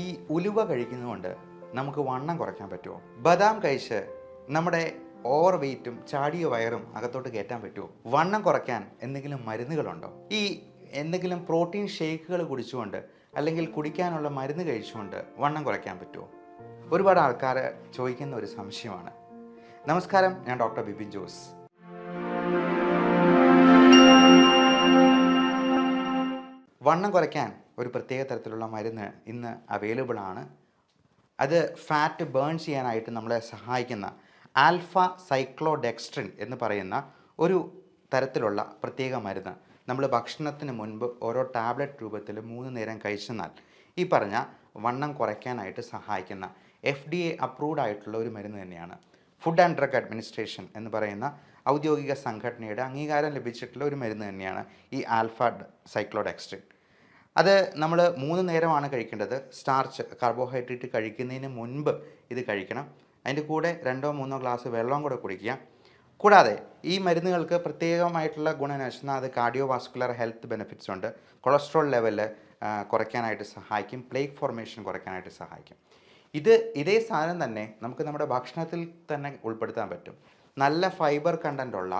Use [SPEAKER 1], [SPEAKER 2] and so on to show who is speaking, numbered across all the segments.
[SPEAKER 1] ഈ ഉലുവ കഴിക്കുന്നതുകൊണ്ട് നമുക്ക് വണ്ണം കുറയ്ക്കാൻ പറ്റുമോ? ബദാം കഴിച്ച് നമ്മുടെ ഓവർ വെയ്റ്റും ചാടിയ വയറും അകത്തോട്ട് കയറ്റാൻ പറ്റുമോ? വണ്ണം കുറയ്ക്കാൻ എന്തെങ്കിലും മരുന്നുകളുണ്ടോ? ഈ എന്തെങ്കിലും പ്രോട്ടീൻ ഷേക്കുകൾ കുടിച്ചുകൊണ്ട് അല്ലെങ്കിൽ കുടിക്കാനുള്ള മരുന്ന് കഴിച്ചുകൊണ്ട് വണ്ണം കുറയ്ക്കാൻ പറ്റുമോ? ഒരുപാട് ആൾക്കാർ ചോദിക്കുന്ന ഒരു സംശയമാണ്. നമസ്കാരം, ഞാൻ ഡോക്ടർ ബിപിൻ ജോസ്. വണ്ണം കുറയ്ക്കാൻ ഒരു പ്രത്യേക തരത്തിലുള്ള മരുന്ന് ഇന്ന് അവൈലബിൾ ആണ്. അത് ഫാറ്റ് ബേൺ ചെയ്യാനായിട്ട് നമ്മളെ സഹായിക്കുന്ന ആൽഫ സൈക്ലോഡെക്സ്ട്രിൻ എന്ന് പറയുന്ന ഒരു തരത്തിലുള്ള പ്രത്യേക മരുന്ന് നമ്മൾ ഭക്ഷണത്തിന് മുൻപ് ഓരോ ടാബ്ലറ്റ് രൂപത്തിൽ 3 നേരം കഴിച്ചെന്നാൽ ഈ പറഞ്ഞ വണ്ണം കുറയ്ക്കാനായിട്ട് സഹായിക്കുന്ന FDA അപ്രൂവ്ഡ് ആയിട്ടുള്ള ഒരു മരുന്ന് തന്നെയാണ്. ഫുഡ് ആൻഡ് ഡ്രഗ് അഡ്മിനിസ്ട്രേഷൻ എന്ന് പറയുന്ന ഔദ്യോഗിക സംഘടനയുടെ അംഗീകാരം ലഭിച്ചിട്ടുള്ള ഒരു മരുന്ന് തന്നെയാണ് ഈ ആൽഫ സൈക്ലോഡെക്സ്ട്രിൻ. അത് നമ്മൾ 3 നേരമാണ് കഴിക്കേണ്ടത്. സ്റ്റാർച്ച്, കാർബോഹൈഡ്രേറ്റ് കഴിക്കുന്നതിന് മുൻപ് ഇത് കഴിക്കണം. അതിൻ്റെ കൂടെ 2-3 ഗ്ലാസ് വെള്ളം കൂടെ കുടിക്കുക. കൂടാതെ ഈ മരുന്നുകൾക്ക് പ്രത്യേകമായിട്ടുള്ള ഗുണം എന്ന് വെച്ചാൽ അത് കാർഡിയോ വാസ്കുലർ ഹെൽത്ത് ബെനിഫിറ്റ്സ് ഉണ്ട്. കൊളസ്ട്രോൾ ലെവൽ കുറയ്ക്കാനായിട്ട് സഹായിക്കും. പ്ലേക്ക് ഫോർമേഷൻ കുറയ്ക്കാനായിട്ട് സഹായിക്കും. ഇതേ സാധനം തന്നെ നമുക്ക് നമ്മുടെ ഭക്ഷണത്തിൽ തന്നെ ഉൾപ്പെടുത്താൻ പറ്റും. നല്ല ഫൈബർ കണ്ടൻ്റ് ഉള്ള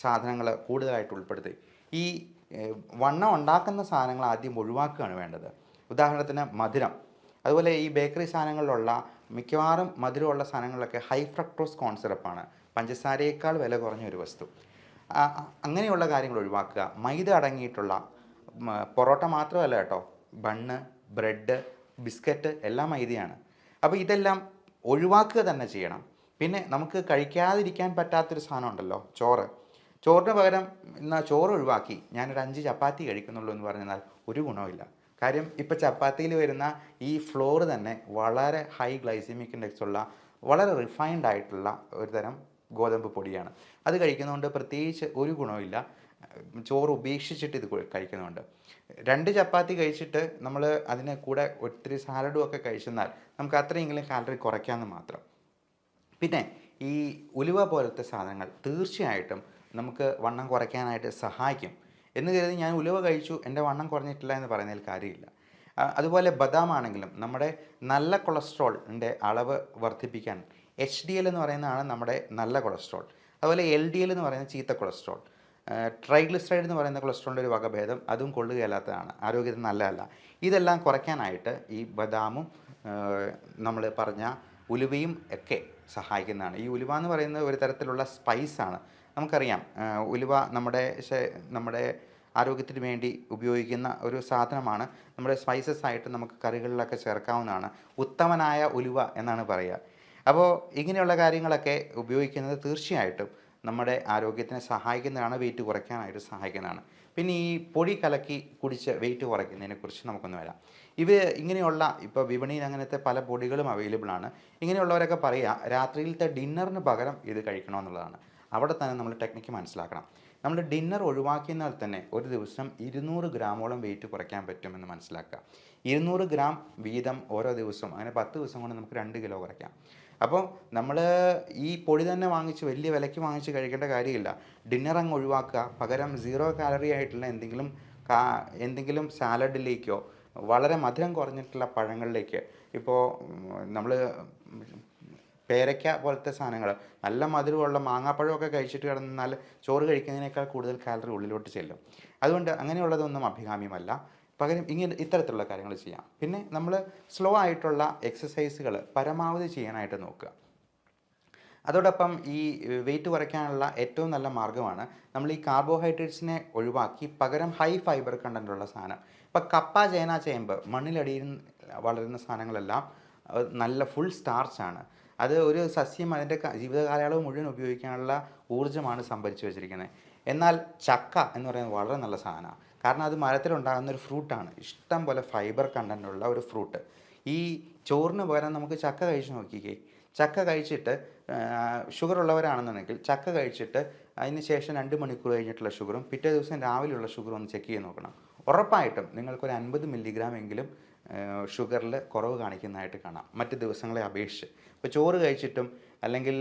[SPEAKER 1] സാധനങ്ങൾ കൂടുതലായിട്ട് ഉൾപ്പെടുത്തി ഈ വണ്ണം ഉണ്ടാക്കുന്ന സാധനങ്ങൾ ആദ്യം ഒഴിവാക്കുകയാണ് വേണ്ടത്. ഉദാഹരണത്തിന് മധുരം, അതുപോലെ ഈ ബേക്കറി സാധനങ്ങളിലുള്ള മിക്കവാറും മധുരമുള്ള സാധനങ്ങളിലൊക്കെ ഹൈ ഫ്രക്ടോസ് കോൺ സിറപ്പാണ്, പഞ്ചസാരയേക്കാൾ വില കുറഞ്ഞ ഒരു വസ്തു. അങ്ങനെയുള്ള കാര്യങ്ങൾ ഒഴിവാക്കുക. മൈദ അടങ്ങിയിട്ടുള്ള പൊറോട്ട മാത്രമല്ല കേട്ടോ, ബണ്ണ്, ബ്രെഡ്, ബിസ്ക്കറ്റ് എല്ലാം മൈദയാണ്. അപ്പോൾ ഇതെല്ലാം ഒഴിവാക്കുക തന്നെ ചെയ്യണം. പിന്നെ നമുക്ക് കഴിക്കാതിരിക്കാൻ പറ്റാത്തൊരു സാധനം ഉണ്ടല്ലോ, ചോറിന് പകരം എന്നാൽ ചോറ് ഒഴിവാക്കി ഞാനൊരു 5 ചപ്പാത്തി കഴിക്കുന്നുള്ളൂ എന്ന് പറഞ്ഞാൽ ഒരു ഗുണമില്ല. കാര്യം ഇപ്പോൾ ചപ്പാത്തിയിൽ വരുന്ന ഈ ഫ്ലോർ തന്നെ വളരെ ഹൈ ഗ്ലൈസമിക് ഇൻഡെക്സ് ഉള്ള വളരെ റിഫൈൻഡ് ആയിട്ടുള്ള ഒരു തരം ഗോതമ്പ് പൊടിയാണ്. അത് കഴിക്കുന്നതുകൊണ്ട് പ്രത്യേകിച്ച് ഒരു ഗുണമില്ല. ചോറ് ഉപേക്ഷിച്ചിട്ട് ഇത് കഴിക്കുന്നുണ്ട്. 2 ചപ്പാത്തി കഴിച്ചിട്ട് നമ്മൾ അതിന് കൂടെ ഒത്തിരി സാലഡും ഒക്കെ കഴിച്ചെന്നാൽ നമുക്ക് അത്രയെങ്കിലും കാലറി കുറയ്ക്കാമെന്ന് മാത്രം. പിന്നെ ഈ ഉലുവ പോലത്തെ സാധനങ്ങൾ തീർച്ചയായിട്ടും നമുക്ക് വണ്ണം കുറയ്ക്കാനായിട്ട് സഹായിക്കും എന്ന് കരുതി ഞാൻ ഉലുവ കഴിച്ചു എൻ്റെ വണ്ണം കുറഞ്ഞിട്ടില്ല എന്ന് പറയുന്നതിൽ കാര്യമില്ല. അതുപോലെ ബദാം ആണെങ്കിലും നമ്മുടെ നല്ല കൊളസ്ട്രോളിൻ്റെ അളവ് വർദ്ധിപ്പിക്കാൻ HDL എന്ന് പറയുന്നതാണ് നമ്മുടെ നല്ല കൊളസ്ട്രോൾ. അതുപോലെ LDL എന്ന് പറയുന്ന ചീത്ത കൊളസ്ട്രോൾ, ട്രൈഗ്ലിസറൈഡ് എന്ന് പറയുന്ന കൊളസ്ട്രോളിൻ്റെ ഒരു വകഭേദം, അതും കൊള്ളുകയല്ലാത്തതാണ്, ആരോഗ്യത്തിന് നല്ലതല്ല. ഇതെല്ലാം കുറയ്ക്കാനായിട്ട് ഈ ബദാമും നമ്മൾ പറഞ്ഞ ഉലുവയും ഒക്കെ സഹായിക്കുന്നതാണ്. ഈ ഉലുവ എന്ന് പറയുന്നത് ഒരു തരത്തിലുള്ള സ്പൈസാണ്. നമുക്കറിയാം, ഉലുവ നമ്മുടെ ആരോഗ്യത്തിന് വേണ്ടി ഉപയോഗിക്കുന്ന ഒരു സാധനമാണ്. നമ്മുടെ സ്പൈസസ് ആയിട്ട് നമുക്ക് കറികളിലൊക്കെ ചേർക്കാവുന്നതാണ്. ഉത്തമനായ ഉലുവ എന്നാണ് പറയുക. അപ്പോൾ ഇങ്ങനെയുള്ള കാര്യങ്ങളൊക്കെ ഉപയോഗിക്കുന്നത് തീർച്ചയായിട്ടും നമ്മുടെ ആരോഗ്യത്തിനെ സഹായിക്കുന്നതാണ്, വെയിറ്റ് കുറയ്ക്കാനായിട്ട് സഹായിക്കുന്നതാണ്. പിന്നെ ഈ പൊടി കലക്കി കുടിച്ച് വെയിറ്റ് കുറയ്ക്കുന്നതിനെക്കുറിച്ച് നമുക്കൊന്ന് വരാം. ഇങ്ങനെയുള്ള ഇപ്പോൾ വിപണിയിൽ അങ്ങനത്തെ പല പൊടികളും അവൈലബിൾ ആണ്. ഇങ്ങനെയുള്ളവരൊക്കെ പറയുക രാത്രിയിലത്തെ ഡിന്നറിന് പകരം ഇത് കഴിക്കണമെന്നുള്ളതാണ്. അവിടെ തന്നെ നമ്മൾ ടെക്നിക്ക് മനസ്സിലാക്കണം. നമ്മൾ ഡിന്നർ ഒഴിവാക്കിയെന്നാൽ തന്നെ ഒരു ദിവസം 200 ഗ്രാമോളം വെയിറ്റ് കുറയ്ക്കാൻ പറ്റുമെന്ന് മനസ്സിലാക്കുക. 200 ഗ്രാം വീതം ഓരോ ദിവസവും, അങ്ങനെ 10 ദിവസം കൊണ്ട് നമുക്ക് 2 കിലോ കുറയ്ക്കാം. അപ്പോൾ നമ്മൾ ഈ പൊടി തന്നെ വാങ്ങിച്ച് വലിയ വിലയ്ക്ക് വാങ്ങിച്ച് കഴിക്കേണ്ട കാര്യമില്ല. ഡിന്നർ അങ്ങ് ഒഴിവാക്കുക. പകരം 0 കാലറി ആയിട്ടുള്ള എന്തെങ്കിലും സാലഡിലേക്കോ വളരെ മധുരം കുറഞ്ഞിട്ടുള്ള പഴങ്ങളിലേക്ക്, ഇപ്പോൾ നമ്മൾ പേരയ്ക്ക പോലത്തെ സാധനങ്ങൾ, നല്ല മധുരമുള്ള മാങ്ങാപ്പഴമൊക്കെ കഴിച്ചിട്ട് കിടന്നാൽ ചോറ് കഴിക്കുന്നതിനേക്കാൾ കൂടുതൽ കാലറി ഉള്ളിലോട്ട് ചെല്ലും. അതുകൊണ്ട് അങ്ങനെയുള്ളതൊന്നും അഭികാമ്യമല്ല. പകരം ഇത്തരത്തിലുള്ള കാര്യങ്ങൾ ചെയ്യാം. പിന്നെ നമ്മൾ സ്ലോ ആയിട്ടുള്ള എക്സസൈസുകൾ പരമാവധി ചെയ്യാനായിട്ട് നോക്കുക. അതോടൊപ്പം ഈ വെയിറ്റ് കുറയ്ക്കാനുള്ള ഏറ്റവും നല്ല മാർഗ്ഗമാണ് നമ്മൾ ഈ കാർബോഹൈഡ്രേറ്റ്സിനെ ഒഴിവാക്കി പകരം ഹൈ ഫൈബർ കണ്ടൻ്റുള്ള സാധനം. ഇപ്പോൾ കപ്പ, ചേന, ചേമ്പ്, മണ്ണിലടിയിൽ വളരുന്ന സാധനങ്ങളെല്ലാം നല്ല ഫുൾ സ്റ്റാർച്ചാണ്. അത് ഒരു സസ്യം അതിൻ്റെ ജീവിതകാലയളവ് മുഴുവൻ ഉപയോഗിക്കാനുള്ള ഊർജ്ജമാണ് സംഭരിച്ചു വെച്ചിരിക്കുന്നത്. എന്നാൽ ചക്ക എന്ന് പറയുന്നത് വളരെ നല്ല സാധനമാണ്. കാരണം അത് മരത്തിലുണ്ടാകുന്ന ഒരു ഫ്രൂട്ടാണ്, ഇഷ്ടം പോലെ ഫൈബർ കണ്ടൻ്റുള്ള ഒരു ഫ്രൂട്ട്. ഈ ചോറിന് പകരം നമുക്ക് ചക്ക കഴിച്ച് നോക്കിക്കേ. ചക്ക കഴിച്ചിട്ട് ഷുഗർ ഉള്ളവരാണെന്നുണ്ടെങ്കിൽ ചക്ക കഴിച്ചിട്ട് അതിന് ശേഷം 2 മണിക്കൂർ കഴിഞ്ഞിട്ടുള്ള ഷുഗറും പിറ്റേ ദിവസം രാവിലെയുള്ള ഷുഗറും ഒന്ന് ചെക്ക് ചെയ്ത് നോക്കണം. ഉറപ്പായിട്ടും നിങ്ങൾക്കൊരു 50 മില്ലിഗ്രാം എങ്കിലും ഷുഗറിൽ കുറവ് കാണിക്കുന്നതായിട്ട് കാണാം മറ്റ് ദിവസങ്ങളെ അപേക്ഷിച്ച്. ഇപ്പോൾ ചോറ് കഴിച്ചിട്ടും അല്ലെങ്കിൽ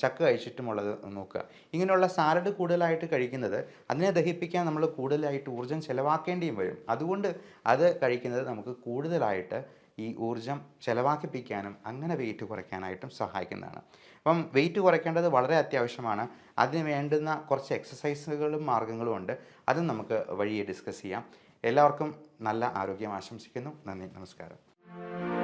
[SPEAKER 1] ചക്ക കഴിച്ചിട്ടുമുള്ളത് നോക്കുക. ഇങ്ങനെയുള്ള സാലഡ് കൂടുതലായിട്ട് കഴിക്കുന്നത് അതിനെ ദഹിപ്പിക്കാൻ നമ്മൾ കൂടുതലായിട്ട് ഊർജ്ജം ചിലവാക്കേണ്ടിയും വരും. അതുകൊണ്ട് അത് കഴിക്കുന്നത് നമുക്ക് കൂടുതലായിട്ട് ഈ ഊർജ്ജം ചിലവാക്കിപ്പിക്കാനും അങ്ങനെ വെയിറ്റ് കുറയ്ക്കാനായിട്ടും സഹായിക്കുന്നതാണ്. അപ്പം വെയിറ്റ് കുറയ്ക്കേണ്ടത് വളരെ അത്യാവശ്യമാണ്. അതിന് വേണ്ടുന്ന കുറച്ച് എക്സസൈസുകളും മാർഗ്ഗങ്ങളും ഉണ്ട്. അതും നമുക്ക് വഴിയെ ഡിസ്കസ് ചെയ്യാം. എല്ലാവർക്കും നല്ല ആരോഗ്യം ആശംസിക്കുന്നു. നന്ദി, നമസ്കാരം.